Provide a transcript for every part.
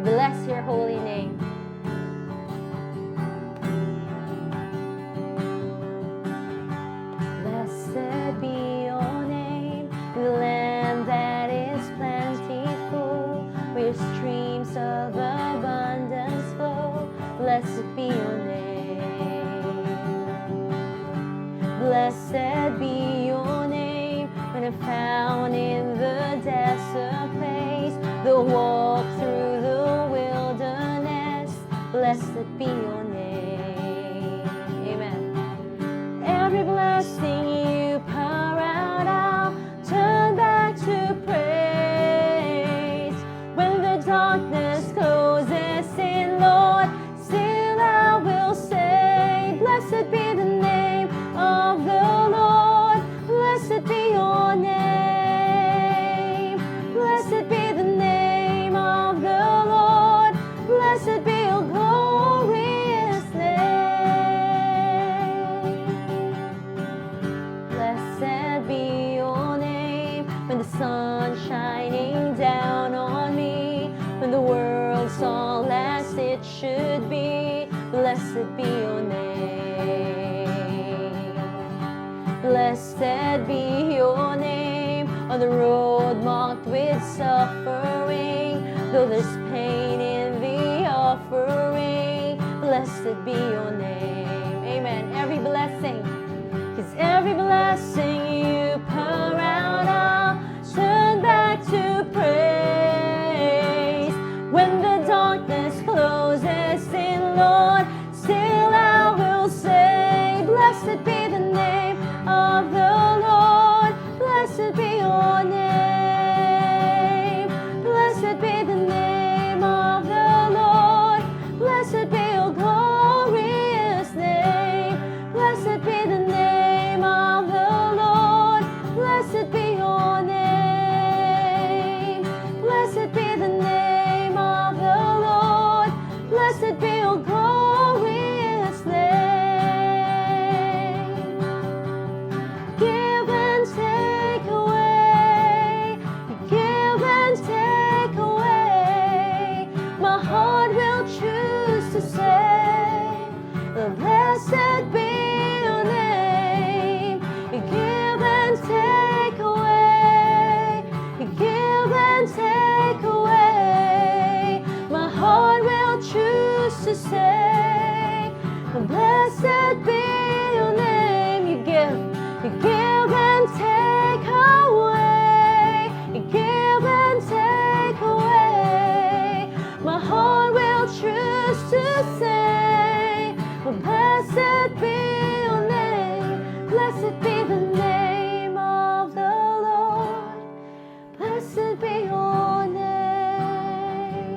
bless your holy name. Blessed be your name, the land that is plentiful, where streams of abundance flow. Blessed be your name. Blessed be your name, when I'm found in the desert place, the walk through the wilderness. Blessed be your name. Amen. Every blessing you pour out, I'll turn back to praise. When the darkness closes in, Lord, still I will say, blessed be the name of the Lord. Blessed be your name. Blessed be the name of the Lord. Blessed be your glorious name. Blessed be your name, when the sun's shining down on me, when the world's all as it should be. Blessed be your name. Blessed be your name, on the road marked with suffering, though there's pain in the offering. Blessed be your name. Amen. Every blessing, 'cause every blessing you pour out, I'll turn back to praise. When the darkness closes in, Lord, still I will say, blessed be the name of the Lord. Blessed be your name. Blessed be the name of the Lord. Blessed be your glorious name. Blessed be the name of the Lord. Blessed be your name. Blessed be the name of the Lord. Blessed be your glorious name. Give and take away. Give and take away. My heart will choose to say, blessed be your name. Give and take away. Give and take away. My heart will choose to say, blessed be your name. You give and take away. You give and take away. My heart will choose to say, blessed be your name. Blessed be the name of the Lord. Blessed be your name.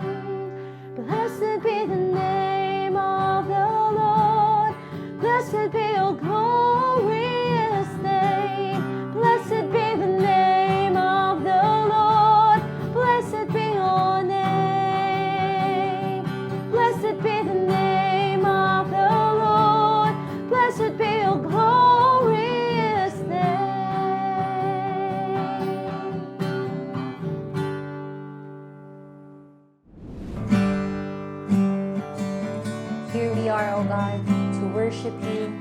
Blessed be the name of the Lord. Blessed be your glorious name. Blessed be the name of the Lord. Blessed be your name. Blessed be the name of the Lord. Blessed be your glorious name. Here we are, O God, to worship you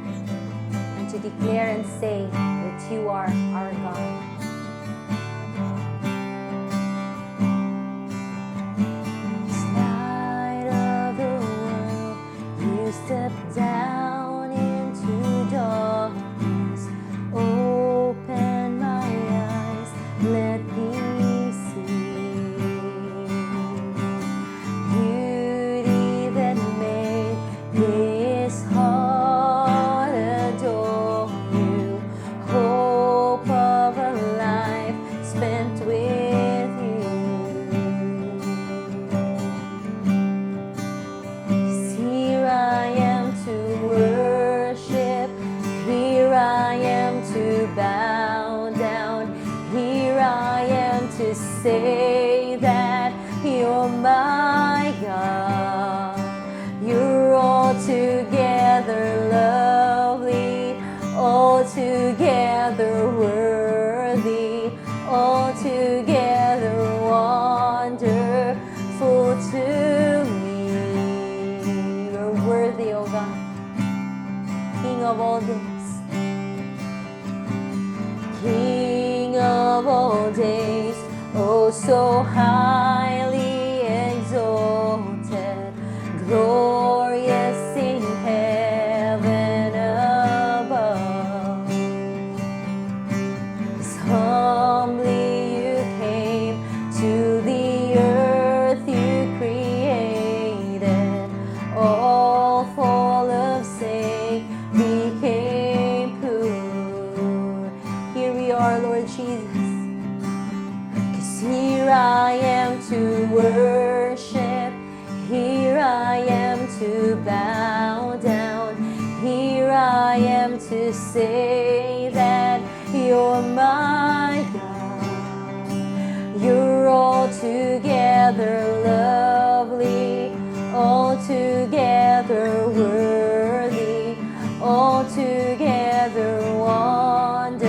and to declare and say that you are our God. Light of the world, you step down into darkness. Open my eyes, let me see beauty that made this heart adore you. Hope of a to bow down. Here I am to say that you're my God. You're altogether lovely, altogether worthy, altogether wonderful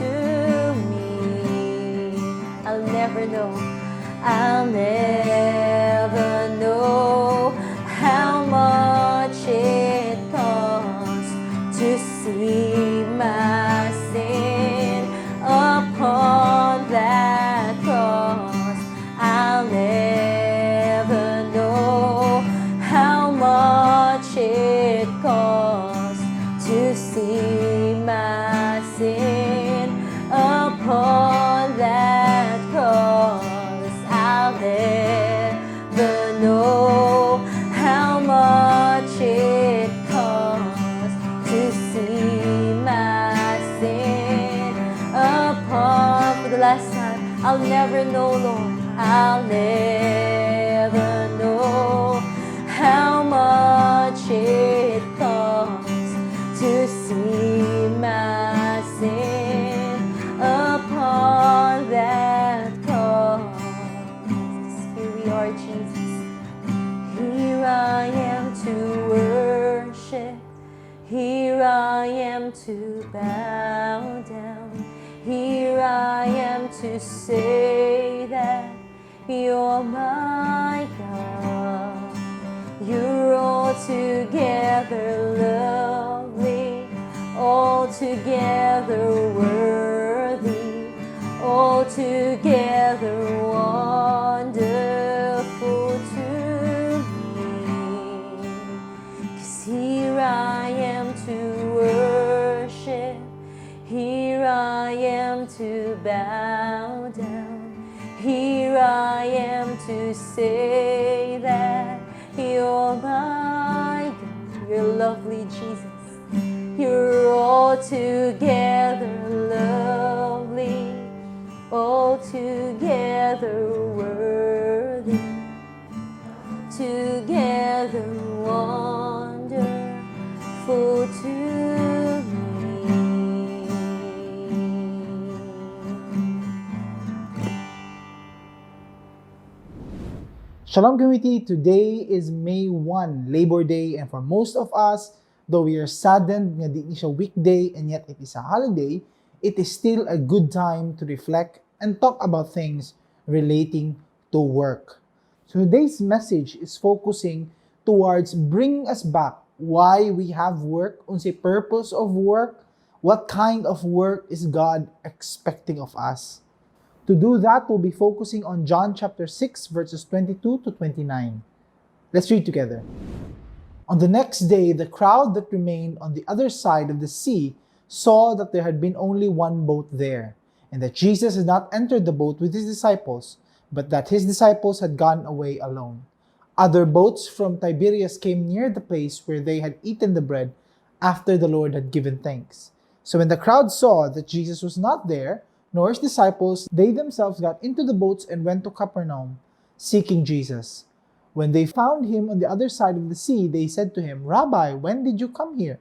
to me. I'll never know how much it costs to see my sin upon that cross. I'll never know how much it costs to see my sin upon that cross. I'll never know how much it costs to see my sin upon. For the last time, I'll never know, Lord. I'll never know how much it costs to see my sin upon that cross. Here we are, Jesus. Here I am to worship. Here I am to bow down. Here I am to say that you're my God. You're altogether lovely, altogether worthy, altogether wonderful to me. 'Cause here I am to worship. Here I am to bow down. Here I am to say that you're my God. You're lovely, Jesus. You're altogether lovely, altogether worthy, together wonderful to me. Shalom community, today is May 1, Labor Day, and for most of us, though we are saddened nga di ni siya weekday and yet it is a holiday, it is still a good time to reflect and talk about things relating to work. So today's message is focusing towards bringing us back why we have work, unsay purpose of work, what kind of work is God expecting of us. To do that, we'll be focusing on John chapter 6, verses 22 to 29. Let's read together. On the next day, the crowd that remained on the other side of the sea saw that there had been only one boat there, and that Jesus had not entered the boat with his disciples, but that his disciples had gone away alone. Other boats from Tiberias came near the place where they had eaten the bread after the Lord had given thanks. So when the crowd saw that Jesus was not there, nor his disciples, they themselves got into the boats and went to Capernaum, seeking Jesus. When they found him on the other side of the sea, they said to him, "Rabbi, when did you come here?"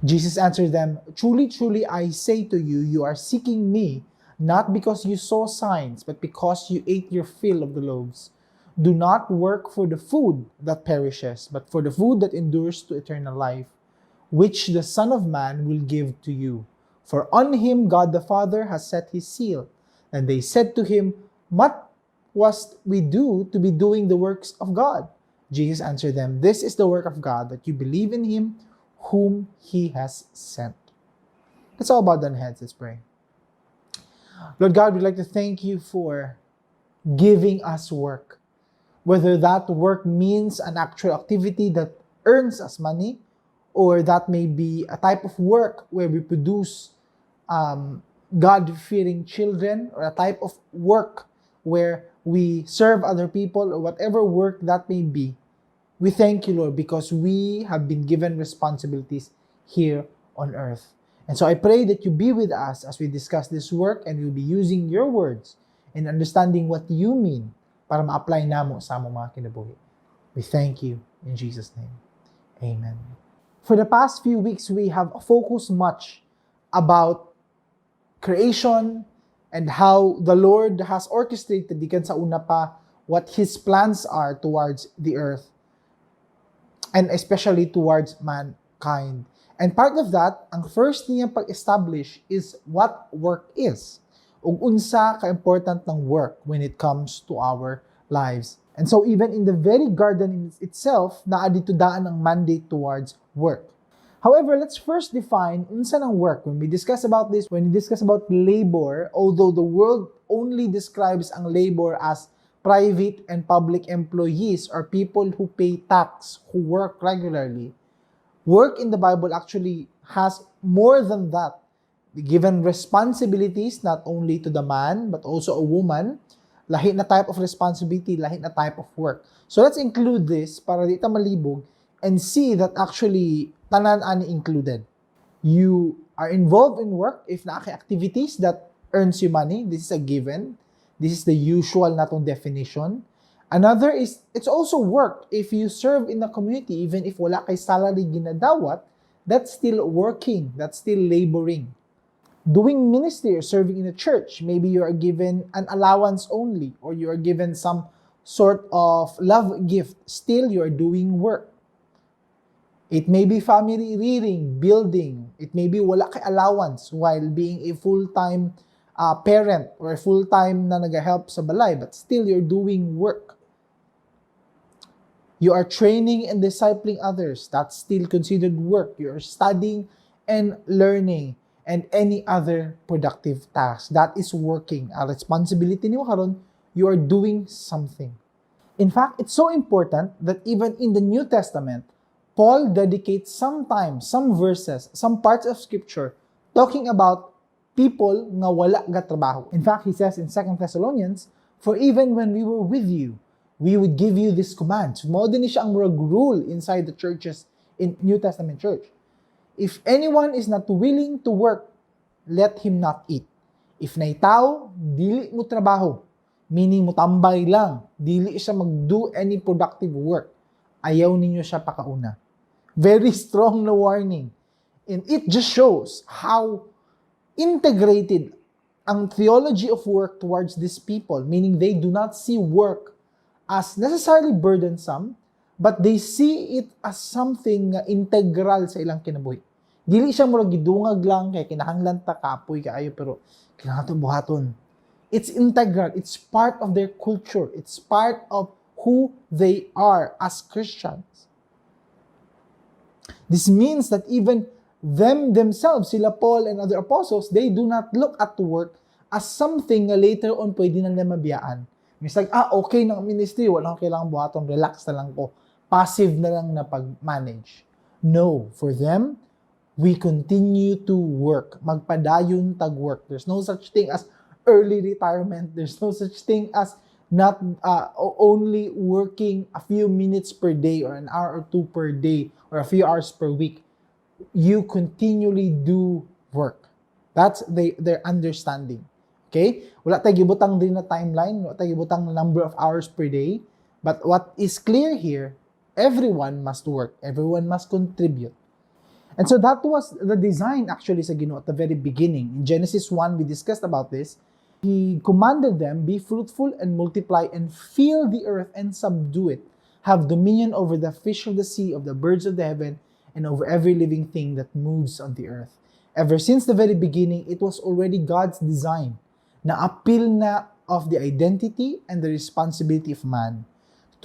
Jesus answered them, "Truly, truly, I say to you, you are seeking me, not because you saw signs, but because you ate your fill of the loaves. Do not work for the food that perishes, but for the food that endures to eternal life, which the Son of Man will give to you. For on him God the Father has set his seal." And they said to him, "What must we do to be doing the works of God?" Jesus answered them, "This is the work of God, that you believe in him whom he has sent." Let's all bow down heads, let's pray. Lord God, we'd like to thank you for giving us work. Whether that work means an actual activity that earns us money, or that may be a type of work where we produce God-fearing children, or a type of work where we serve other people, or whatever work that may be. We thank you, Lord, because we have been given responsibilities here on earth. And so I pray that you be with us as we discuss this work, and we'll be using your words and understanding what you mean para ma-apply namo sa among mga kinabuhi. We thank you in Jesus' name. Amen. For the past few weeks, we have focused much about creation and how the Lord has orchestrated, di kan sa una pa, what His plans are towards the earth and especially towards mankind. And part of that, ang first niya pag-establish is what work is. Ug unsa ka-important ng work when it comes to our lives. And so even in the very garden itself, naa dito daan ang mandate towards work. However, let's first define unsa ng work. When we discuss about this, when we discuss about labor, although the world only describes ang labor as private and public employees or people who pay tax, who work regularly, work in the Bible actually has more than that. Given responsibilities not only to the man but also a woman, lahi na type of responsibility, lahi na type of work. So let's include this para di ta malibog and see that actually tanan ani included. You are involved in work if naaki activities that earns you money. This is a given. This is the usual natong definition. Another is, it's also work. If you serve in the community, even if wala kay salary ginadawat, that's still working. That's still laboring. Doing ministry or serving in a church, maybe you are given an allowance only or you are given some sort of love gift. Still, you are doing work. It may be family rearing, building. It may be wala kay allowance while being a full-time parent or a full-time na nag-help sa balay, but still you're doing work. You are training and discipling others. That's still considered work. You're studying and learning and any other productive task. That is working. A responsibility niyo karon, you are doing something. In fact, it's so important that even in the New Testament, Paul dedicates some time, some verses, some parts of Scripture talking about people nga wala ga trabaho. In fact, he says in 2 Thessalonians, "For even when we were with you, we would give you this command." So, mao din ni siya ang rule inside the churches in New Testament church. If anyone is not willing to work, let him not eat. If naitaw, dili mo trabaho. Meaning mo tambay lang. Dili siya mag-do any productive work. Ayaw ninyo siya pakauna. Very strong na warning. And it just shows how integrated ang theology of work towards these people. Meaning they do not see work as necessarily burdensome, but they see it as something integral sa ilang kinabuhi. Dili siya murag gidungag lang kay kinahanglan ta kapoy kaayo pero kinahanglan ta buhaton. It's integral. It's part of their culture. It's part of who they are as Christians. This means that even them themselves, sila Paul and other apostles, they do not look at work as something na later on pwede na nila mabiyaan. It's like, okay ng ministry, wala akong kailangan buhaton, relax na lang ko. Passive na lang na pag-manage. No, for them, we continue to work. Magpadayon tag-work. There's no such thing as early retirement. There's no such thing as not only working a few minutes per day or an hour or two per day or a few hours per week. You continually do work. That's their understanding. Okay? Wala tayo gibutang din na timeline. Wala tayo gibutang na number of hours per day. But what is clear here, everyone must work. Everyone must contribute. And so that was the design actually sa Ginoo at the very beginning. In Genesis 1, we discussed about this. He commanded them, "Be fruitful and multiply and fill the earth and subdue it. Have dominion over the fish of the sea, of the birds of the heaven, and over every living thing that moves on the earth." Ever since the very beginning, it was already God's design na appeal na of the identity and the responsibility of man.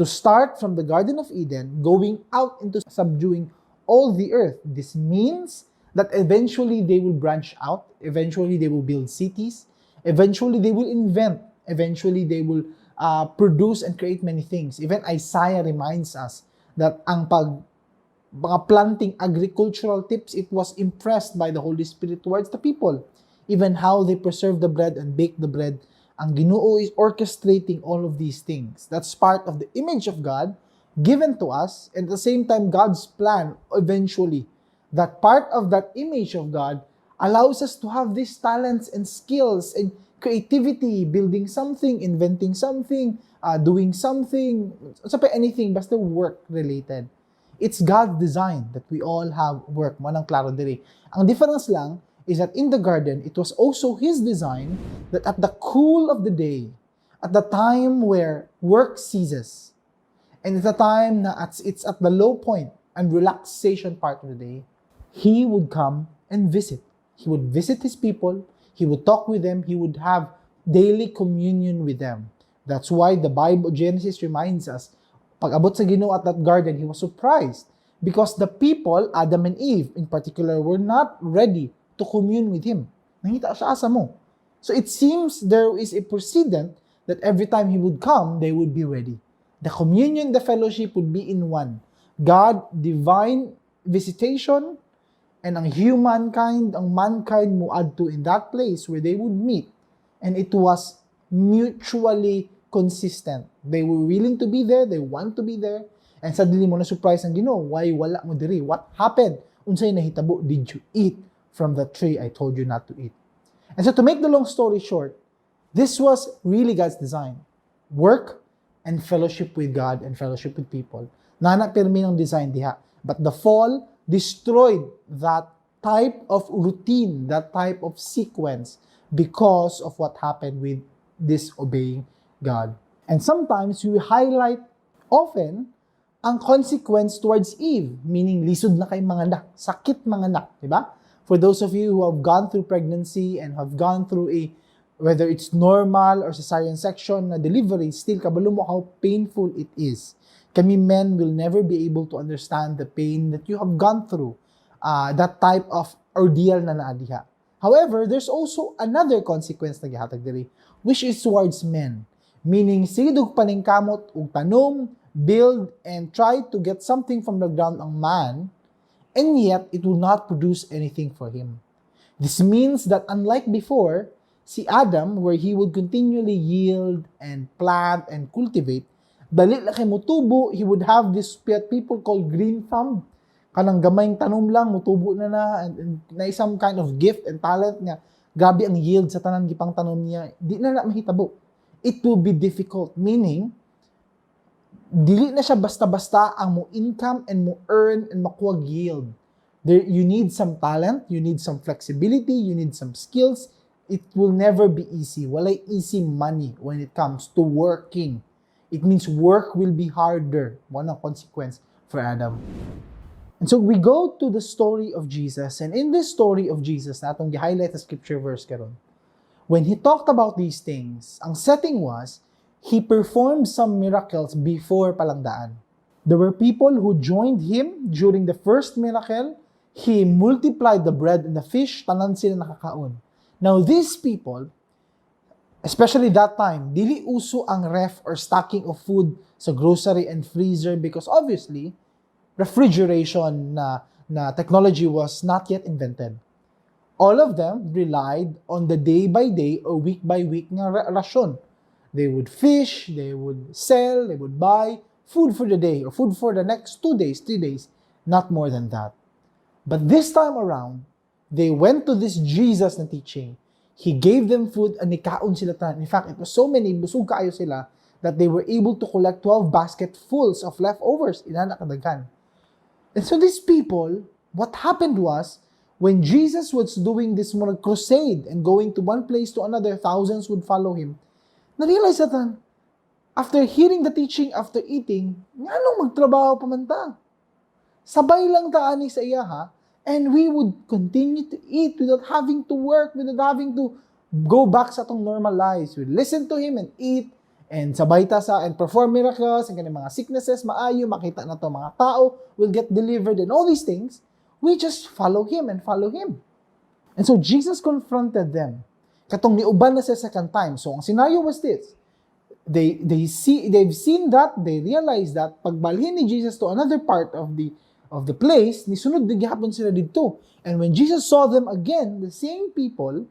To start from the Garden of Eden, going out into subduing all the earth. This means that eventually they will branch out, eventually they will build cities, eventually they will invent, eventually they will produce and create many things. Even Isaiah reminds us that ang mga planting agricultural tips, it was impressed by the Holy Spirit towards the people. Even how they preserve the bread and bake the bread. Ang Ginoo is orchestrating all of these things. That's part of the image of God given to us, and at the same time, God's plan eventually. That part of that image of God allows us to have these talents and skills and creativity, building something, inventing something, doing something, sa pa anything, basta work-related. It's God's design that we all have work. Manang klaro diri. Ang difference lang is that in the garden, it was also His design that at the cool of the day, at the time where work ceases, and at the time na it's at the low point and relaxation part of the day, He would come and visit. He would visit His people, He would talk with them, He would have daily communion with them. That's why the Bible, Genesis reminds us, pag abot sa Ginoo at that garden, He was surprised because the people, Adam and Eve in particular, were not ready to commune with Him. Nangita siya asa mo. So it seems there is a precedent that every time He would come, they would be ready. The communion, the fellowship would be in one. God, divine visitation, and ang humankind, ang mankind mo adto in that place where they would meet. And it was mutually consistent. They were willing to be there, they want to be there, and suddenly mo na surprise ang Ginoo, why wala mo diri? What happened? Unsay nahitabo? Did you eat from the tree I told you not to eat? And so to make the long story short, this was really God's design. Work and fellowship with God and fellowship with people. Nana pirmi ng design diha. But the fall destroyed that type of routine, that type of sequence because of what happened with disobeying God. And sometimes we highlight often ang consequence towards Eve, meaning lisod na kay mga anak, sakit mga anak, di ba? For those of you who have gone through pregnancy and have gone through whether it's normal or cesarean section na delivery, still kabalo mo how painful it is. Kami men will never be able to understand the pain that you have gone through, that type of ordeal na naadiha. However, there's also another consequence na gihatag diri, which is towards men. Meaning, sigidog paningkamot ug tanom, build, and try to get something from the ground ang man, and yet it will not produce anything for him. This means that unlike before, si Adam, where he would continually yield and plant and cultivate, dali lang kay mutubo, he would have this people called green thumb. Kanang gamayng tanom lang, mutubo na na some kind of gift and talent niya. Grabe ang yield sa tanan gipang tanom niya. Di na mahitabo. It will be difficult, meaning, dili na siya basta-basta ang mo income and mo earn and makuha yield. You need some talent, you need some flexibility, you need some skills. It will never be easy. Walay easy money when it comes to working. It means work will be harder. One of consequence for Adam. And so we go to the story of Jesus, and in this story of Jesus, natong gi-highlight the scripture verse karon. When he talked about these things, ang setting was, he performed some miracles before palangdaan. There were people who joined him during the first miracle. He multiplied the bread and the fish, tanan sila nakakaon. Now these people, especially that time, dili uso ang ref or stocking of food sa grocery and freezer because obviously, refrigeration na technology was not yet invented. All of them relied on the day-by-day or week-by-week nga ration. They would fish, they would sell, they would buy food for the day or food for the next 2 days, 3 days, not more than that. But this time around, they went to this Jesus na teaching. He gave them food and nikaon sila tanan. In fact, it was so many, busog kaayo sila, that they were able to collect 12 basketfuls of leftovers. Inana kadaghan. And so these people, what happened was, when Jesus was doing this more crusade and going to one place to another, thousands would follow him. Na-realize natin, after hearing the teaching, after eating, anong magtrabaho pamanta? Sabay lang taani sa iya ha, and we would continue to eat without having to work, without having to go back sa atong normal lives. We listen to him and eat, and sabay ta sa and perform miracles, and mga sicknesses, maayo, makita na to mga tao will get delivered, and all these things. We just follow him and follow him. And so Jesus confronted them. Katong niuban na sa second time. So ang scenario was this. They've seen that, they realize that pagbalhin ni Jesus to another part of the place, nisunod na gihapon sila dito. And when Jesus saw them again, the same people,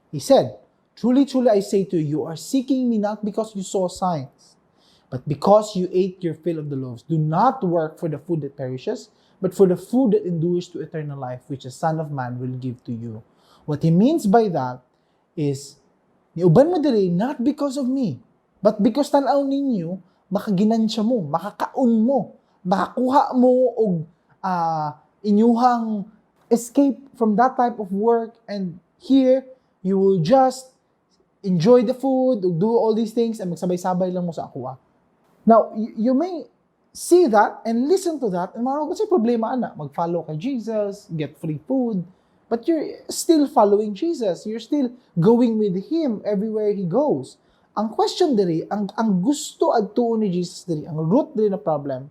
he said, "Truly, truly, I say to you, you are seeking me not because you saw signs, but because you ate your fill of the loaves. Do not work for the food that perishes, but for the food that endures to eternal life, which the Son of Man will give to you." What he means by that is, niuban mo diri, not because of me, But because tanaw ninyo, makaginansya mo, makakaon mo, makakuha mo og inyuhang escape from that type of work, and here, you will just enjoy the food, do all these things, and magsabay-sabay lang mo sa akuha. Now, you may see that and listen to that, and kasi problema ana, mag-follow kay Jesus, get free food, but you're still following Jesus. You're still going with Him everywhere He goes. Ang question diri, ang gusto adtuon ni Jesus diri, ang root diri na problem,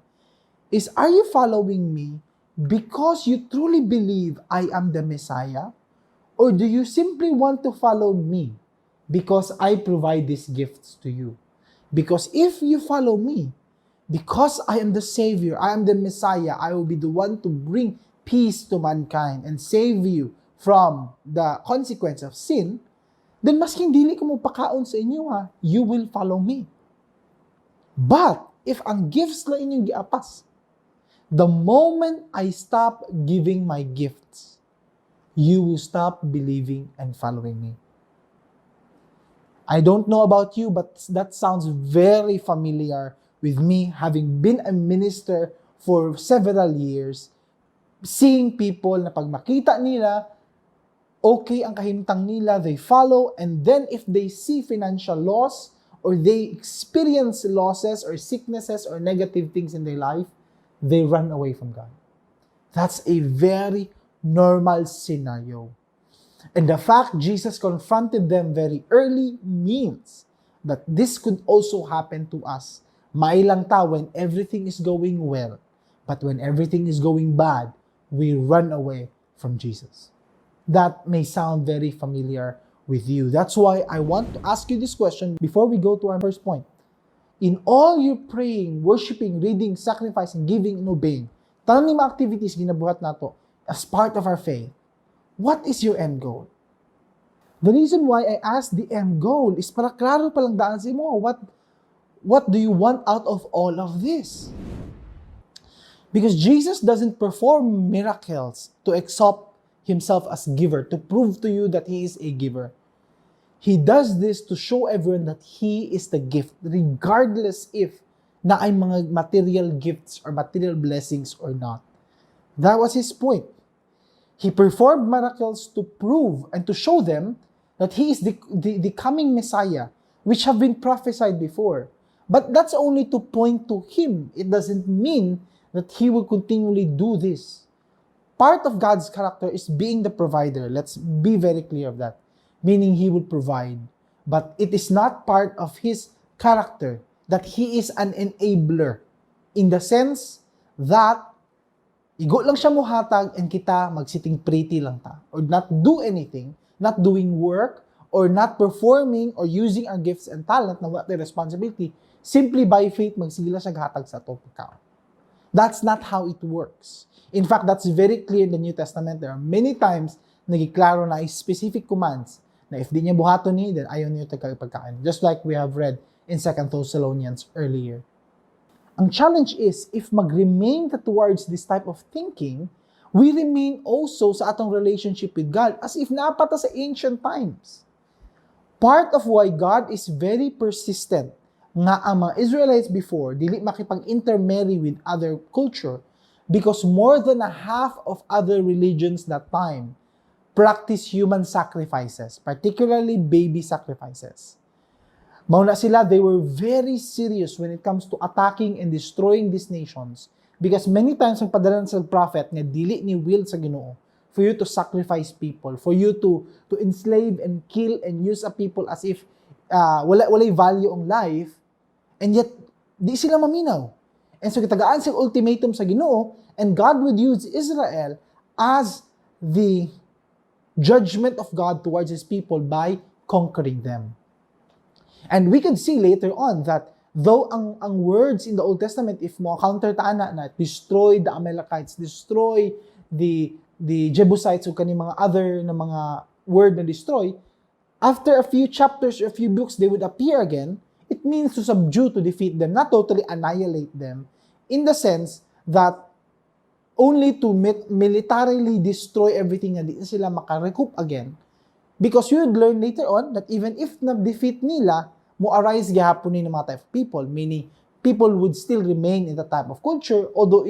is are you following me because you truly believe I am the Messiah? Or do you simply want to follow me because I provide these gifts to you? Because if you follow me, because I am the Savior, I am the Messiah, I will be the one to bring peace to mankind and save you from the consequence of sin, then masking dili ko mo pakaon sa inyo you will follow me. But, if ang gifts lang inyong giapas, the moment I stop giving my gifts, you will stop believing and following me. I don't know about you, but that sounds very familiar with me, having been a minister for several years, seeing people na pag makita nila, okay ang kahimtang nila, they follow, and then if they see financial loss, or they experience losses, or sicknesses, or negative things in their life, they run away from God. That's a very normal scenario. And the fact Jesus confronted them very early means that this could also happen to us. Mailang ta when everything is going well, but when everything is going bad, we run away from Jesus. That may sound very familiar with you. That's why I want to ask you this question before we go to our first point. In all your praying, worshiping, reading, sacrificing, giving, and obeying, tanong mga activities ginabuhat nato as part of our faith, what is your end goal? The reason why I ask the end goal is para klaro palang daan sa mo. What do you want out of all of this? Because Jesus doesn't perform miracles to exalt Himself as giver, to prove to you that He is a giver. He does this to show everyone that He is the gift, regardless if na ay mga material gifts or material blessings or not. That was His point. He performed miracles to prove and to show them that He is the coming Messiah, which have been prophesied before. But that's only to point to Him. It doesn't mean that He will continually do this. Part of God's character is being the provider. Let's be very clear of that. Meaning He will provide. But it is not part of His character that He is an enabler. In the sense that igo lang siya muhatag and kita mag-sitting pretty lang ta. Or not do anything, not doing work, or not performing or using our gifts and talent na what the responsibility, simply by faith magsigila siya gahatag sa atong pagkaon. That's not how it works. In fact, that's very clear in the New Testament. There are many times nagiklaro na specific commands na if di niya buhaton ni, then ayaw niyo pagkain. Just like we have read in 2 Thessalonians earlier. Ang challenge is, if mag-remain towards this type of thinking, we remain also sa atong relationship with God as if napata sa ancient times. Part of why God is very persistent nga ang mga Israelites before dili makipag-intermarry with other culture because more than a half of other religions that time practice human sacrifices, particularly baby sacrifices. Mauna sila, they were very serious when it comes to attacking and destroying these nations because many times ang padala sa prophet nga dili ni will sa Ginoo for you to sacrifice people, for you to enslave and kill and use a people as if walay value ang life, and yet di sila maminaw. And so kitagaan sa ultimatum sa Ginoo, and God would use Israel as the judgment of God towards His people by conquering them. And we can see later on that though ang words in the Old Testament, if mo counter taana na destroy the Amalekites, destroy the Jebusites o kani mga other na mga word na destroy, after a few chapters or a few books, they would appear again. It means to subdue, to defeat them, not totally annihilate them, in the sense that only to militarily destroy everything na di sila makarecoup again. Because you would learn later on that even if na-defeat nila, mo arise gihapon ni mga type of people, meaning people would still remain in the type of culture although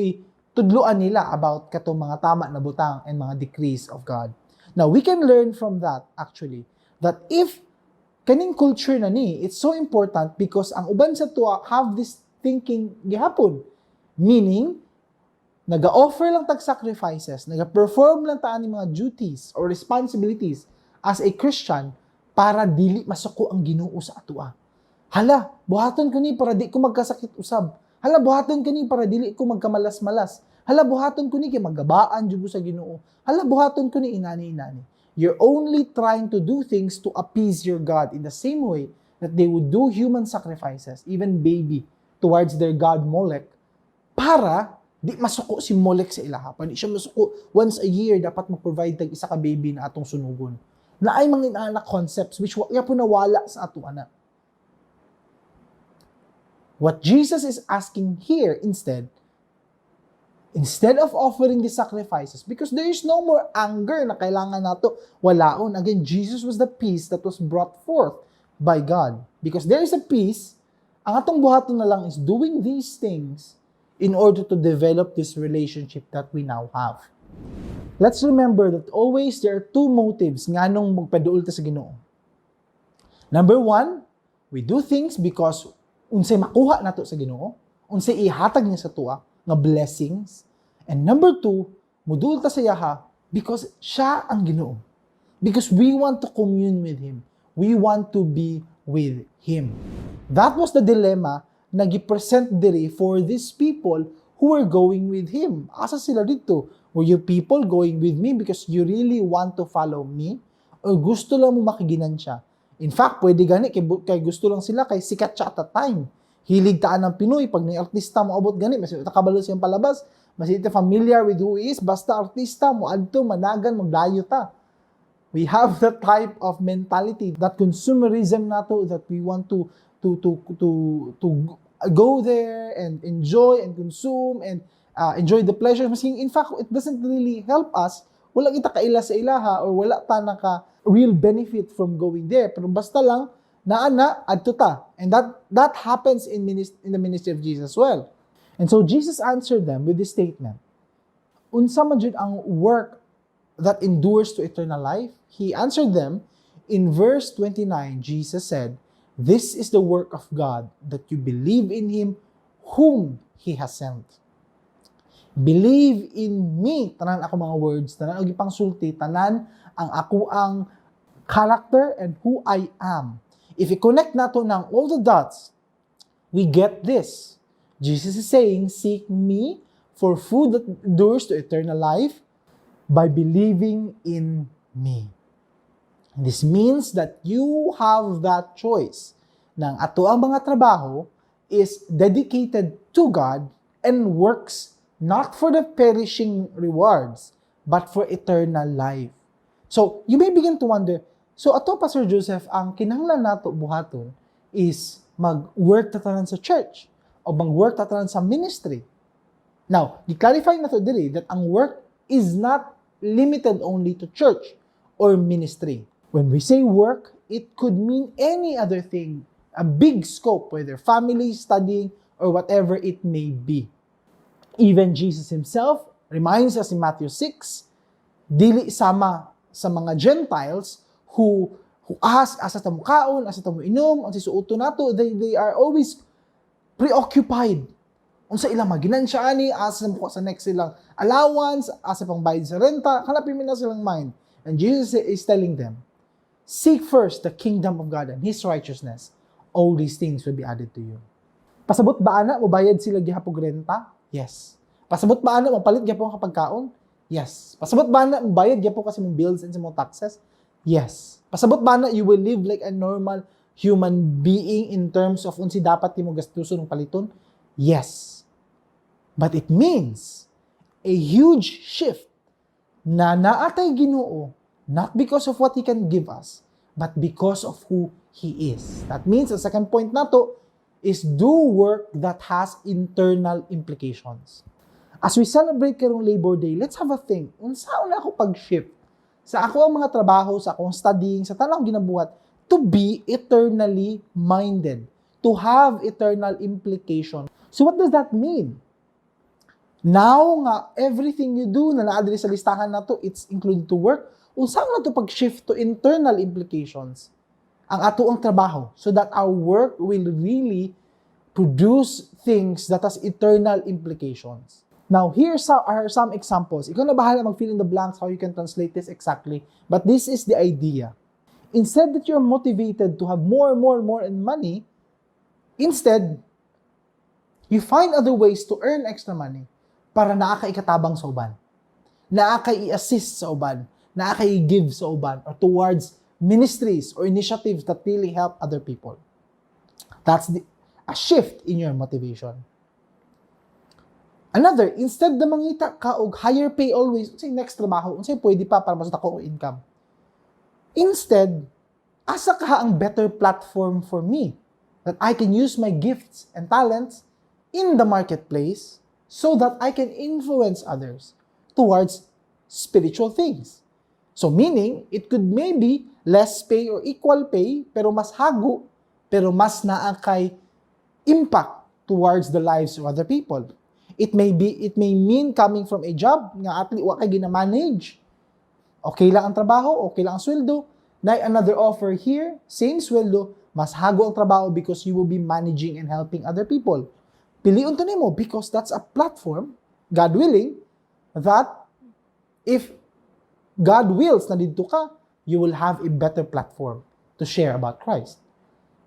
tudluan nila about katong mga tama na butang and mga decrees of God. Now, we can learn from that actually that if kaning culture na ni, it's so important because ang uban sa tuwa have this thinking gihapon, meaning naga-offer lang tag sacrifices, naga-perform lang taan ng mga duties or responsibilities as a Christian para dili masuko ang Ginoo sa atua. Hala, buhaton ko ni para di ko magkasakit usab. Hala, buhaton ko ni para dili ko magkamalas-malas. Hala, buhaton ko ni kay magabaan jud sa Ginoo. Hala, buhaton ko ni inani-inani. You're only trying to do things to appease your God in the same way that they would do human sacrifices, even baby, towards their God Molech, para di masuko si Molech sa ilaha. Di siya masuko once a year, dapat mag-provide tag isa ka baby na atong sunugon. Na ay mga anak concepts which wala po nawala sa ato anak. What Jesus is asking here instead of offering the sacrifices, because there is no more anger na kailangan nato walaon. Again, Jesus was the peace that was brought forth by God. Because there is a peace, ang atong buhaton na lang is doing these things in order to develop this relationship that we now have. Let's remember that always there are two motives nganong magpaduol ta sa Ginoo. Number one, we do things because unsay makuha nato sa Ginoo, unsay ihatag niya sa tuwa nga blessings. And number two, muduol ta sa yaha because siya ang Ginoo. Because we want to commune with Him. We want to be with Him. That was the dilemma na gi-present diri for these people who were going with Him. Asa sila dito? Were you people going with me because you really want to follow me? O gusto lang mo makiginansya? In fact, pwede gani, kay gusto lang sila, kay sikat siya at a time. Hilig taan ng Pinoy, pag may artista mo abot gani, mas nakabalo siyang palabas, mas ito familiar with who he is, basta artista mo, adto, managan, maglayo ta. We have that type of mentality, that consumerism nato, that we want to go there and enjoy and consume and enjoy the pleasures. In fact, it doesn't really help us. Wala kita kaila sa ilaha or wala ta naka real benefit from going there. Pero basta lang, naana, adto ta. And that happens in the ministry of Jesus as well. And so Jesus answered them with this statement. Unsa man jud ang work that endures to eternal life? He answered them in verse 29. Jesus said, "This is the work of God, that you believe in Him whom He has sent." Believe in me. Tanan ako mga words, tanan og ipangsulti, tanan ang ako ang character and who I am. If we connect nato ng all the dots, we get this. Jesus is saying, seek me for food that endures to eternal life by believing in me. This means that you have that choice. Nang ato ang mga trabaho is dedicated to God and works not for the perishing rewards, but for eternal life. So, you may begin to wonder, so ato, Pastor Joseph, ang kinahanglan nato buhaton is mag-work tatanan sa church o mag-work tatanan sa ministry. Now, i-clarify na to dili that ang work is not limited only to church or ministry. When we say work, it could mean any other thing, a big scope, whether family, studying, or whatever it may be. Even Jesus Himself reminds us in Matthew 6, dili sama sa mga Gentiles who asa ta mo kaon, asa ta mo inom, ang sisuoto nato, they are always preoccupied. Unsa ilang maginansya ani, asa mo sa next silang allowance, asa pang bayad sa renta, hanapin mo na silang mind. And Jesus is telling them, seek first the kingdom of God and His righteousness. All these things will be added to you. Pasabot ba ana mo bayad sila gihapon renta? Yes. Pasabot ba ana mo palit gyapon kapag kaon? Yes. Pasabot ba ana mo bayad gyapon kasi mong bills and sa mong taxes? Yes. Pasabot ba ana you will live like a normal human being in terms of unsi dapat timo gastuson ng paliton? Yes. But it means a huge shift na naatay Ginoo, not because of what He can give us, but because of who He is. That means, the second point nato is do work that has internal implications. As we celebrate karong Labor Day, let's have a think. Unsaon ako pag-shift sa ako ang mga trabaho, sa akong studying, sa tanang ginabuhat, to be eternally minded, to have eternal implication. So what does that mean? Now nga, everything you do na naadri sa listahan na to, it's included to work, unsa na to pag-shift to internal implications ang ato ang trabaho so that our work will really produce things that has eternal implications. Now, are some examples. Ikaw na bahala mag-fill in the blanks how you can translate this exactly. But this is the idea. Instead that you're motivated to have more and money, instead, you find other ways to earn extra money para naaka-ikatabang sa uban, naaka-i-assist sa uban, naaka-i-give sa uban, or towards ministries or initiatives that really help other people. That's a shift in your motivation. Another, instead na mangita ka og higher pay always, unsay next trabaho, unsay pwede pa para mas dako og income. Instead, asa ka ang better platform for me that I can use my gifts and talents in the marketplace so that I can influence others towards spiritual things. So meaning, it could maybe less pay or equal pay, pero mas hago, pero mas naa kay impact towards the lives of other people. It may mean coming from a job nga atli wa kay gina-manage. Okay lang ang trabaho, okay lang ang sweldo. Na another offer here, same sweldo, mas hago ang trabaho because you will be managing and helping other people. Piliun to nimo because that's a platform, God willing, that if God wills na dito ka, you will have a better platform to share about Christ.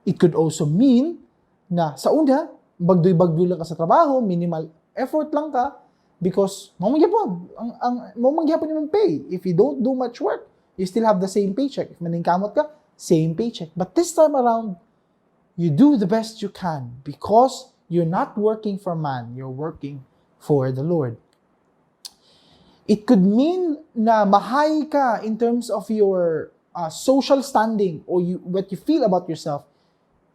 It could also mean na sa una, bagdoy-bagdoy lang ka sa trabaho, minimal effort lang ka, because mamangyapon yung pay. If you don't do much work, you still have the same paycheck. If maningkamot ka, same paycheck. But this time around, you do the best you can because you're not working for man, you're working for the Lord. It could mean na mahay ka in terms of your social standing or what you feel about yourself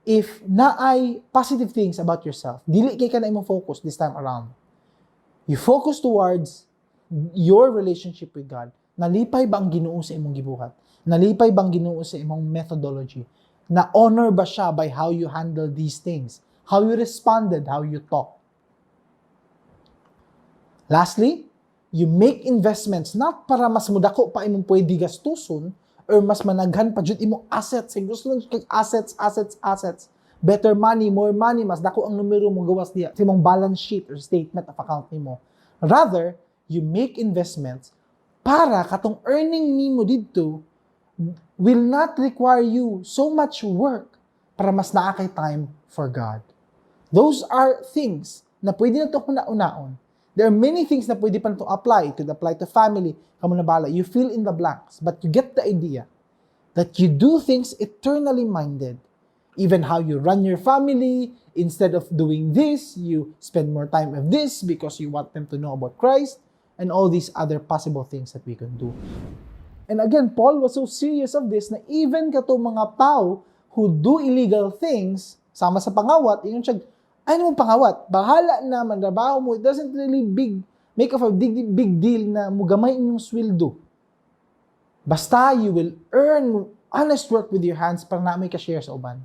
if naay positive things about yourself. Dili kay ka na imong focus this time around. You focus towards your relationship with God. Nalipay ba ang Ginoo sa imong gibuhat? Nalipay ba ang Ginoo sa imong methodology? Na-honor ba siya by how you handle these things? How you responded, how you talk? Lastly, you make investments not para mas mudako pa imong pwede gastuson or mas managhan pa jud imong assets. Gusto lang kay assets. Better money, more money, mas dako ang numero mo gawas diya sa imong balance sheet or statement of account nimo. Rather, you make investments para katong earning nimo didto will not require you so much work para mas naa kay time for God. Those are things na pwede na ito una-unaon. There are many things na pwede pa na ito apply. It could apply to family. Kamu na bala. You fill in the blanks. But you get the idea that you do things eternally minded. Even how you run your family, instead of doing this, you spend more time with this because you want them to know about Christ and all these other possible things that we can do. And again, Paul was so serious of this na even kato mga tao who do illegal things, sama sa pangawat, yung siya, ay naman pangawat, bahala na, manrabaho mo, it doesn't really make of a big deal na mugamay inyong sweldo. Basta you will earn honest work with your hands para na may ka-share sa uban.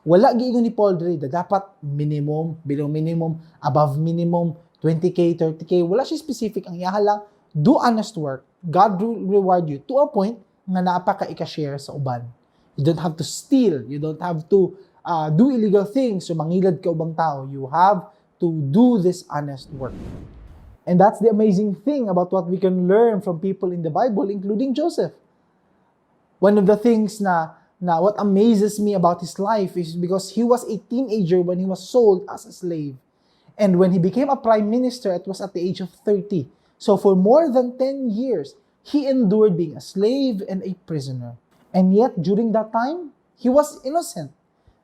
Wala giingon ni Paul diri na dapat minimum, below minimum, above minimum, 20K, 30K. Wala siya specific. Ang iyaha lang, do honest work. God will reward you to a point nga naapa ka ika-share sa uban. You don't have to steal. You don't have to do illegal things. So mangilad ka ubang tao. You have to do this honest work. And that's the amazing thing about what we can learn from people in the Bible, including Joseph. One of the things na what amazes me about his life is because he was a teenager when he was sold as a slave. And when he became a prime minister, it was at the age of 30. So for more than 10 years, he endured being a slave and a prisoner. And yet, during that time, he was innocent.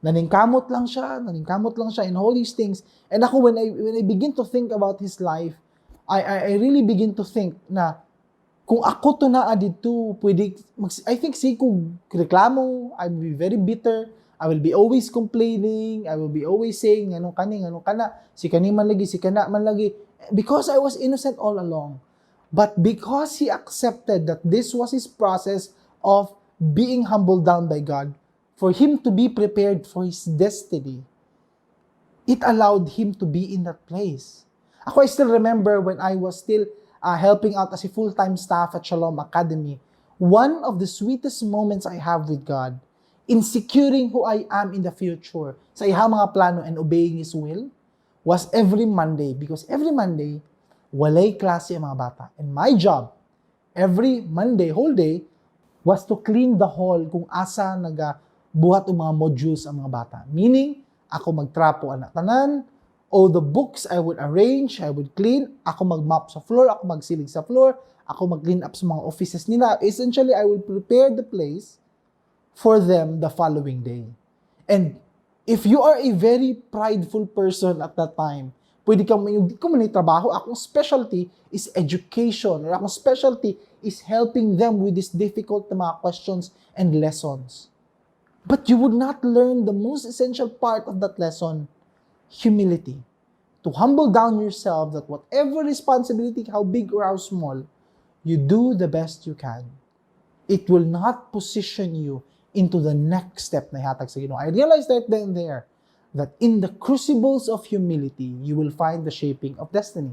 Naningkamot lang siya in all these things. And ako, when I begin to think about his life, I really begin to think na kung ako to naa dito, I think kung reklamo, I will be very bitter, I will be always complaining, I will be always saying, anong kana, si kani man lagi, because I was innocent all along. But because he accepted that this was his process of being humbled down by God, for him to be prepared for his destiny, it allowed him to be in that place. I still remember when I was still helping out as a full-time staff at Shalom Academy, one of the sweetest moments I have with God in securing who I am in the future, sa ihang mga plano and obeying His will, was every Monday. Because every Monday, walay klase ang mga bata. And my job, every Monday, whole day, was to clean the hall kung asa nagabuhat ang mga modules ang mga bata. Meaning, ako magtrapo anak tanan, all the books I would arrange, I would clean, ako mag-mop sa floor, ako magsilig sa floor, ako mag-clean up sa mga offices nila. Essentially, I will prepare the place for them the following day. And if you are a very prideful person at that time, pwede kang hindi ko man trabaho, akong specialty is education, or akong specialty is helping them with these difficult na mga questions and lessons. But you would not learn the most essential part of that lesson, humility. To humble down yourself that whatever responsibility, how big or how small, you do the best you can. It will not position you into the next step na ihatag sa Ginoo. I realized right then and there that in the crucibles of humility, you will find the shaping of destiny.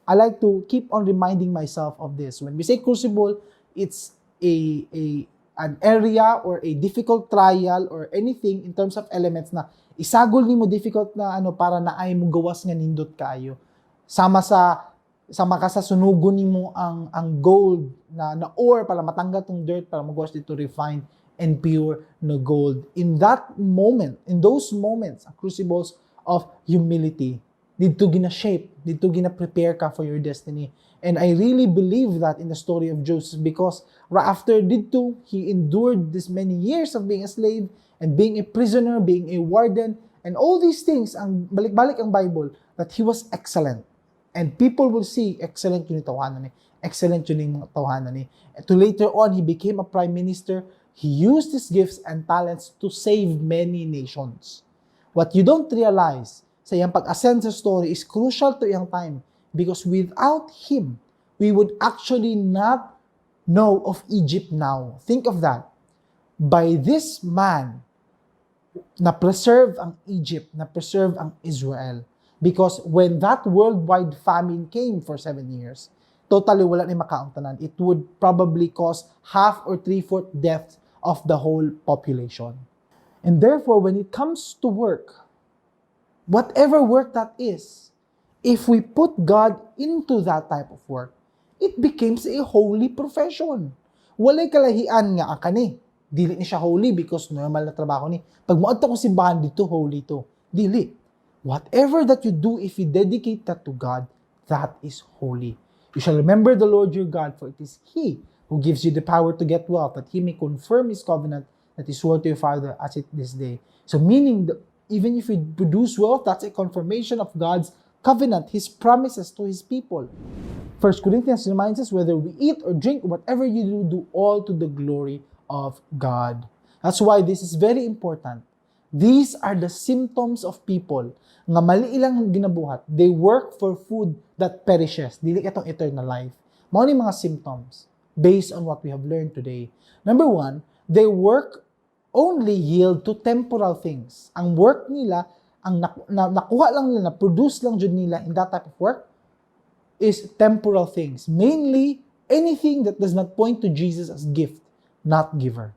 I like to keep on reminding myself of this. When we say crucible, it's an area or a difficult trial or anything in terms of elements na isagol nimo difficult na para na ay mo gawas nga nindot kaayo. Sama ka sa sunugon nimo ang gold na ore para matanggal tong dirt para magawas dito refined and pure na gold. In that moment, in those moments, crucibles of humility, dito gina-shape, dito gina-prepare ka for your destiny. And I really believe that in the story of Joseph because right after dito, he endured this many years of being a slave and being a prisoner, being a warden, and all these things, ang balik-balik ang Bible, that he was excellent. And people will see, excellent yun yung tawanan ni. Excellent yun yung tawanan ni. And to later on, he became a prime minister. He used his gifts and talents to save many nations. What you don't realize sa iyang pag-ascend sa story is crucial to iyang time because without him, we would actually not know of Egypt now. Think of that. By this man, na-preserve ang Egypt, na-preserve ang Israel. Because when that worldwide famine came for 7 years, totally wala ni makauntanan. It would probably cause half or 3/4 deaths of the whole population. And therefore, when it comes to work, whatever work that is, if we put God into that type of work, it becomes a holy profession. Walay kalahian nga kani. Dili ni siya holy because normal na trabaho ni. Pag moadto ko simbahan dito, holy to. Dili. Whatever that you do, if you dedicate that to God, that is holy. You shall remember the Lord your God, for it is He who gives you the power to get wealth, that He may confirm His covenant that He swore to your father as it this day. So meaning, even if you produce wealth, that's a confirmation of God's covenant, His promises to His people. 1 Corinthians reminds us, whether we eat or drink, whatever you do, do all to the glory of God. That's why this is very important. These are the symptoms of people nga mali ilang ginabuhat. They work for food that perishes. Dili itong eternal life. Mao ni mga symptoms based on what we have learned today. Number 1, they work only yield to temporal things. Ang work nila, ang nakuha lang nila, produce lang jud nila in that type of work is temporal things. Mainly, anything that does not point to Jesus as gift, not giver.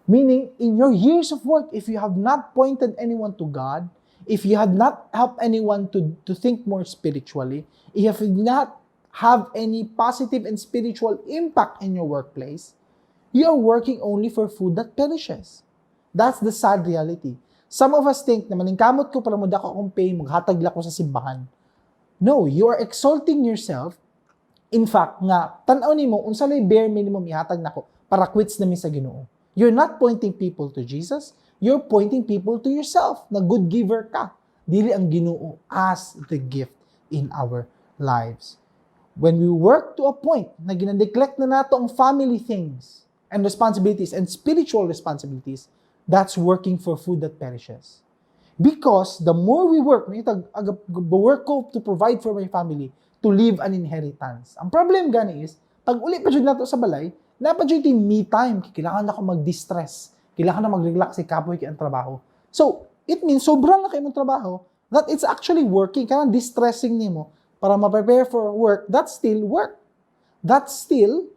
Meaning, in your years of work, if you have not pointed anyone to God, if you have not helped anyone to think more spiritually, if you have not have any positive and spiritual impact in your workplace, you are working only for food that perishes. That's the sad reality. Some of us think na maningkamot ko para mo dako akong pay, maghatag lang ko sa simbahan. No, you are exalting yourself. In fact, nga, tanaw nimo unsa lay bare minimum ihatag nako para quits na mi sa Ginoo. You're not pointing people to Jesus, you're pointing people to yourself, na good giver ka. Dili ang Ginoo as the gift in our lives. When we work to a point na ginaneglect na nato ang family things and responsibilities and spiritual responsibilities, that's working for food that perishes. Because the more we work, work ko to provide for my family, to leave an inheritance. Ang problem gani is, pag uli pa dyan nato sa balay, napadyo ito me time, kailangan ako mag-distress, Kailangan na mag-relax si kapoy kay ang trabaho. So, it means sobrang na kayo ng trabaho that it's actually working. Kaya distressing nimo para ma-prepare for work, that's still work. That's still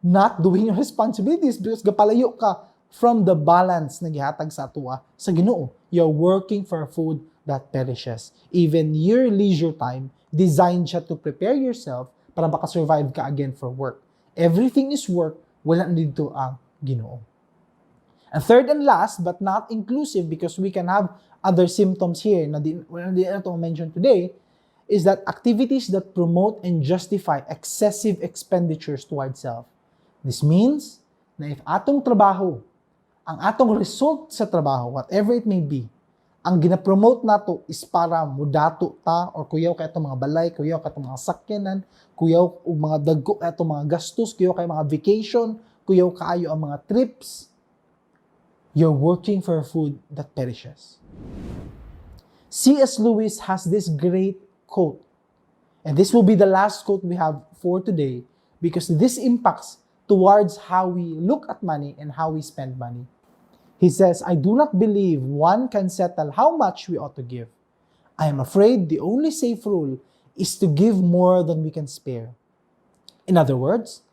not doing your responsibilities because gapalayo ka from the balance na gihatag sa atua sa Ginoo. You're working for food that perishes. Even your leisure time, designed siya to prepare yourself para makasurvive ka again for work. Everything is work, wala dito ang Ginoo. And third and last, but not inclusive because we can have other symptoms here na di nato mention today, is that activities that promote and justify excessive expenditures towards self. This means na if atong trabaho, ang atong result sa trabaho, whatever it may be, ang gina-promote nato is para mudato ta or kuyaw kay atong mga balay, kuyaw kay atong mga sakyanan, kuyaw og mga dagko kay atong mga gastos, kuyaw kay mga vacation, kuyaw kaayo ang mga trips. You're working for food that perishes. C.S. Lewis has this great quote, and this will be the last quote we have for today because this impacts towards how we look at money and how we spend money. He says, I do not believe one can settle how much we ought to give. I am afraid the only safe rule is to give more than we can spare. In other words,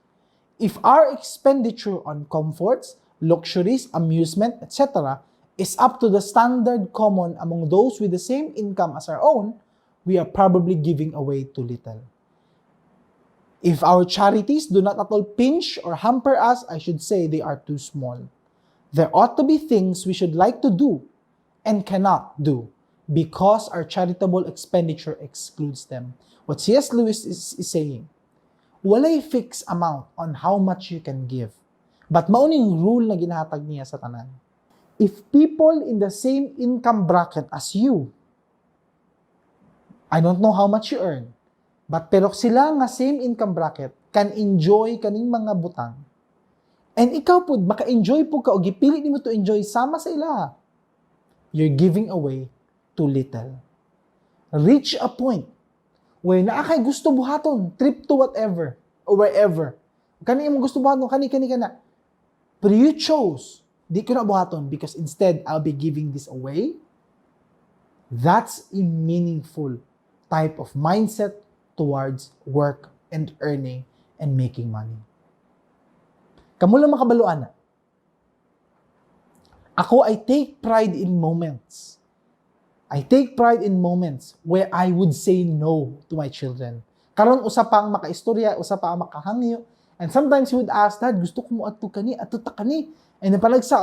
if our expenditure on comforts, luxuries, amusement, etc. is up to the standard common among those with the same income as our own, we are probably giving away too little. If our charities do not at all pinch or hamper us, I should say they are too small. There ought to be things we should like to do and cannot do because our charitable expenditure excludes them. What C.S. Lewis is saying, walay fixed amount on how much you can give. But mauning rule na ginahatag niya sa tanan. If people in the same income bracket as you, I don't know how much you earn, but pero sila nga same income bracket can enjoy kaning mga butang. And ikaw po, maka-enjoy po ka o gipili nimo to enjoy sama sa ila. You're giving away too little. Reach a point where naakay gusto buhaton, trip to whatever or wherever. Kani mo gusto buhaton, kani kana. But you chose, di ko na buhaton because instead I'll be giving this away. That's a meaningful type of mindset towards work and earning and making money. Kamu lang makabaluan na. Ako, I take pride in moments. I take pride in moments where I would say no to my children. Karon usa pa ang makaistorya, usa pa ang makahangyo. And sometimes he would ask, Dad, gusto ko mo ato kani, ato ta kani. And then palagsa,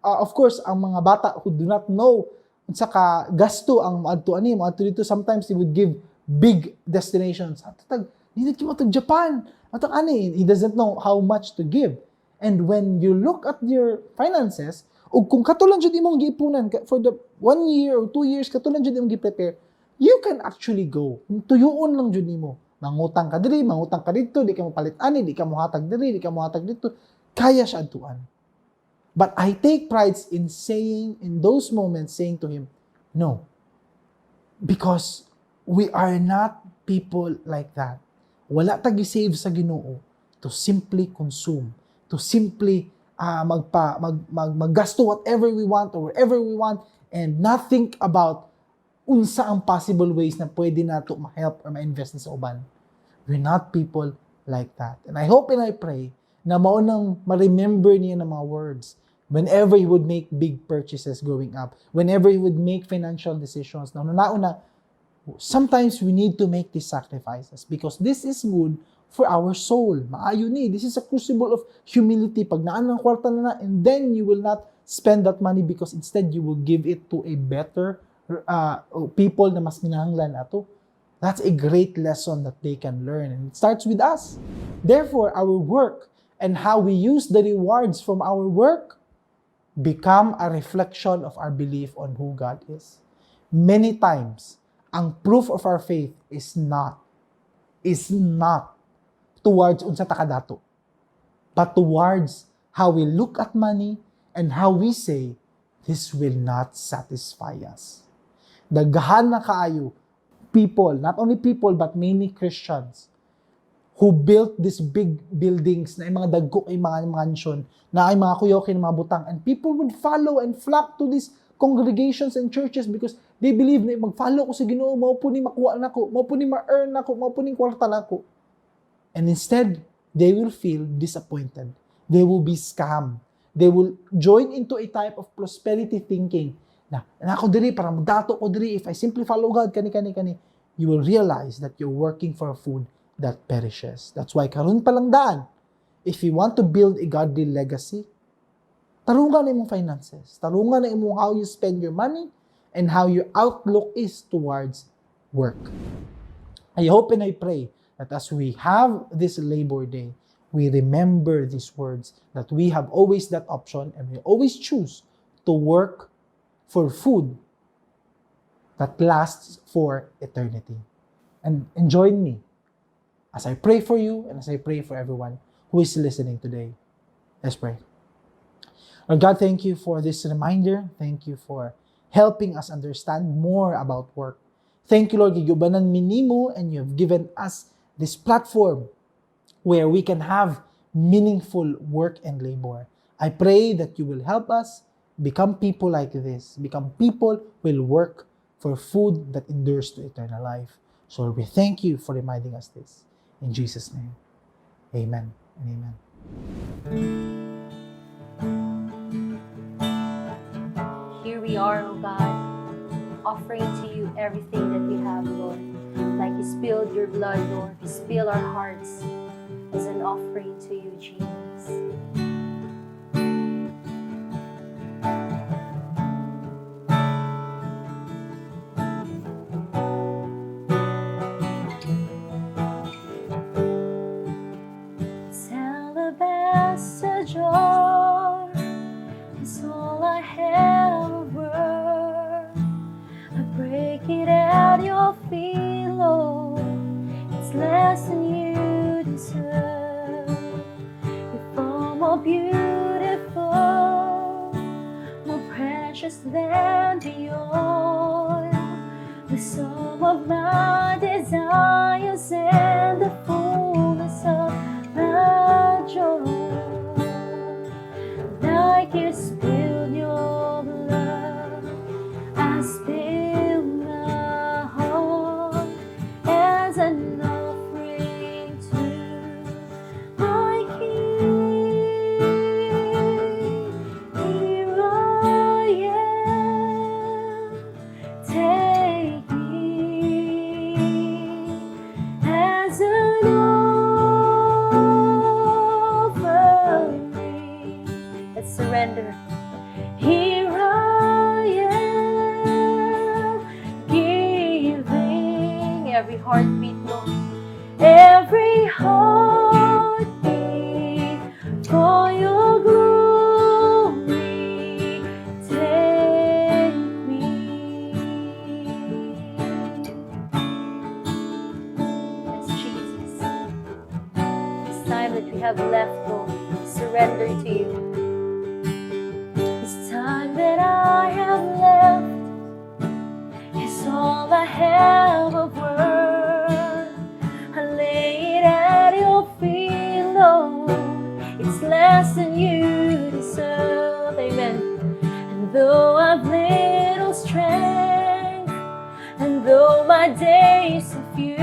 of course, ang mga bata who do not know unsa ka gasto ang maadto ani, maadto dito, sometimes he would give big destinations. Ato tag, hindi mo to Japan. Ato ani, he doesn't know how much to give. And when you look at your finances, ug kung katulang jud imong giipunan for the 1 year or 2 years, katulang jud imong gi-prepare, you can actually go. Tuyoon lang jud nimo. Mangutang ka diri, mangutang ka dito, di ka mo palit ani, di ka mo hatag diri, di ka mo hatag dito. Kaya siya adtuan. But I take pride in saying, in those moments, saying to him, no. Because we are not people like that. Wala tagi save sa Ginoo to simply consume, to simply maggasto whatever we want or wherever we want and not think about unsa ang possible ways na pwede nato ma-help or ma-invest sa uban. We're not people like that. And I hope and I pray na maunang ma-remember niya ng mga words whenever he would make big purchases growing up, whenever he would make financial decisions. Na una, sometimes we need to make these sacrifices because this is good for our soul. Maayo ni. This is a crucible of humility. Pag naan ng kwarta na and then you will not spend that money because instead you will give it to a better people na mas kinahanglan ato. That's a great lesson that they can learn. And it starts with us. Therefore, our work and how we use the rewards from our work become a reflection of our belief on who God is. Many times, ang proof of our faith is not towards unsa ta kadato, but towards how we look at money and how we say, this will not satisfy us. Daghan na kaayo people, not only people, but many Christians who built these big buildings na ay mga dagko ay mga mansion, na ay mga kuyoke na mga butang, and people would follow and flock to these congregations and churches because they believe na mag-follow ko sa Ginoo, mao po ni makuha nako, mao po ni ma-earn nako, mao po ni kwarta nako. And instead, they will feel disappointed. They will be scammed. They will join into a type of prosperity thinking na ako diri para magdato ko diri, if I simply follow God kani. You will realize that you're working for food that perishes. That's why karon pa lang daan, if you want to build a godly legacy, tarungan na imong finances. Tarungan na imong how you spend your money and how your outlook is towards work. I hope and I pray that as we have this Labor Day, we remember these words, that we have always that option and we always choose to work for food that lasts for eternity. And join me as I pray for you and as I pray for everyone who is listening today. Let's pray. Lord God, thank you for this reminder. Thank you for helping us understand more about work. Thank you, Lord, gigubanan minimo, and you have given us this platform where we can have meaningful work and labor. I pray that you will help us become people like this, become people who will work for food that endures to eternal life. So Lord, we thank you for reminding us this. In Jesus' name, amen and amen. Here we are, O God, offering to you everything that we have, Lord. Like you spilled your blood, Lord, you spill our hearts as an offering to you, Jesus. Alabaster jar is all I have of worth. I break it at your feet, Lord. It's less than you deserve. You're far more beautiful, more precious than the oil. The sum of my desires and the fullness of my joy. Like you spilled your blood, I spill my heart as an offering to my King. Here I am, take me as an offering. Let's surrender. Here I am, giving every heartbeat, Lord, every heartbeat for your glory. Take me. Yes, Jesus. This time that we have left, Lord, surrender to you. This time that I have left is all I have of worth. I lay it at your feet, Lord. It's less than you deserve. Amen. And though I've little strength, and though my days are few,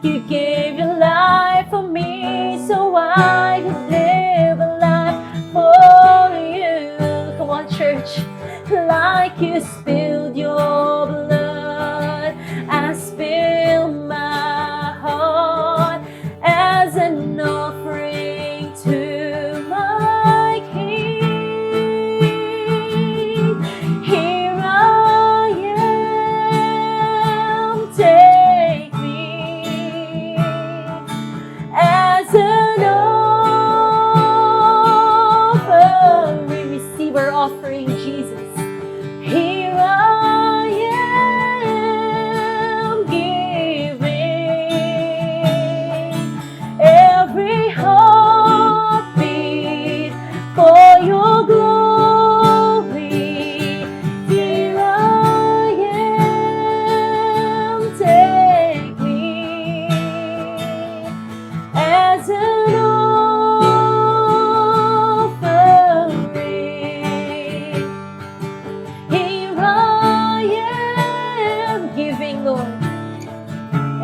you gave your life for me, so I could live a life for you. Come on, church. Like you spilled your blood, I spill my heart as an offering to my King. Here I am, take me as an offering. Receive our offering, Jesus. Here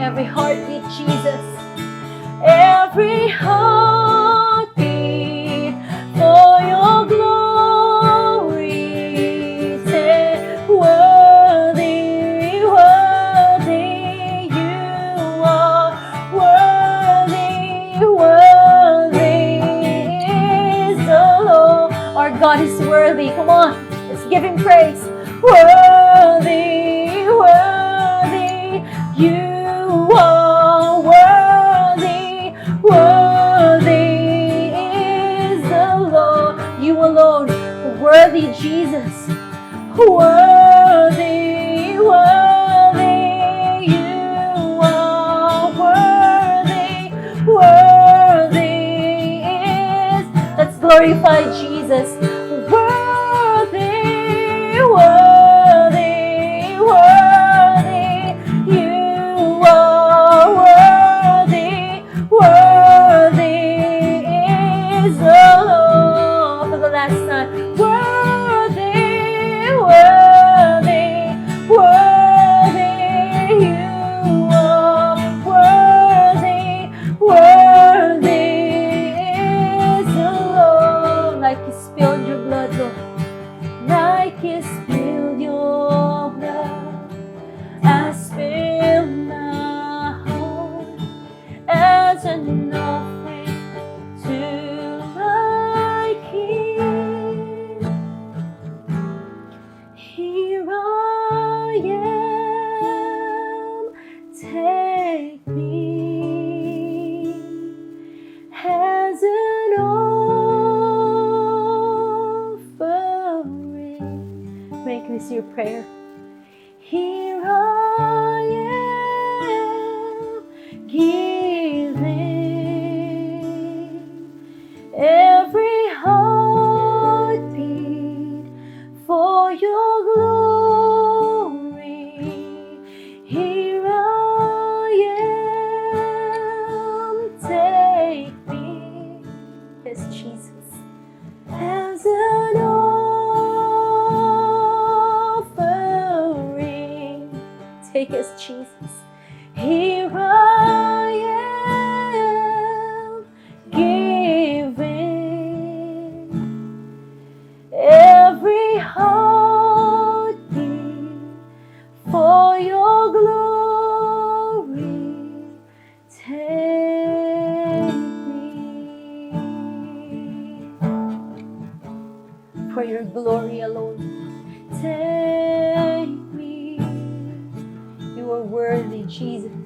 Every heartbeat, Jesus. Every heartbeat for your glory. Say, worthy, worthy, you are worthy, worthy is the Lord. Our God is worthy. Come on, let's give Him praise. Worthy, worthy, you are worthy, worthy is the Lord. You alone, worthy Jesus. Worthy, worthy, you are worthy, worthy is. Let's glorify Jesus. Worthy, worthy, worthy, you are worthy, worthy is the Lord. For the last time. Worthy, worthy, worthy, you are worthy, worthy is the Lord. Like you spilled your blood, Lord. Like you spilled your blood, I spill my heart as an offering to my King. Here I am, take me as an offering. Make this your prayer. Here I am, giving every heartbeat for your glory. Here I am, take me, yes, Jesus, as an offering. Take us, Jesus. Here I am, giving every heartbeat for your glory. Take me for your glory alone. Take me. You are worthy, Jesus.